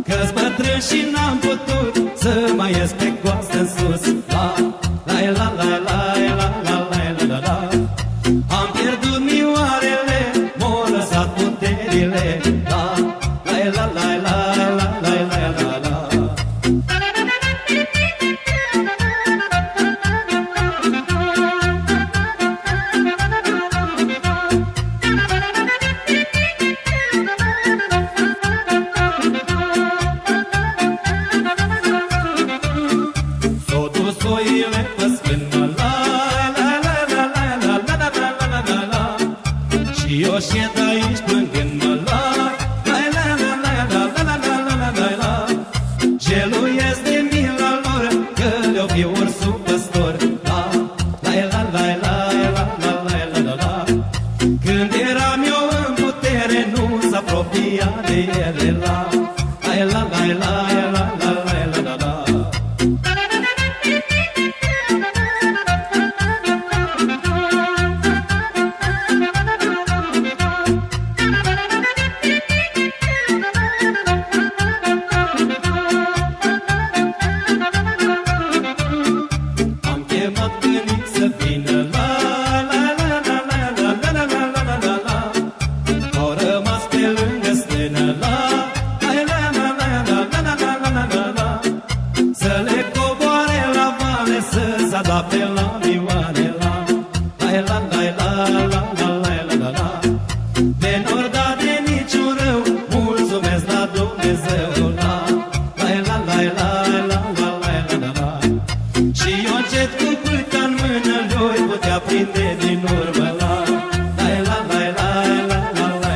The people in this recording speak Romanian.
Că-s bătrân și n-am putut să mai ies pe coastă în sus. La. Am pierdut mioarele, m-au lăsat puterile. La. Soile pe scână, la. Și eu șed aici plângând-mă, la. Jeluiesc de mila lor, că le-o fi ursul păstor. La. Când eram eu în putere, nu s-apropia de ele. La. Să le coboare la vale, să se adapte la vioare. La. De n-or da de niciun rău, mulțumesc la Dumnezeu. La. Și eu încet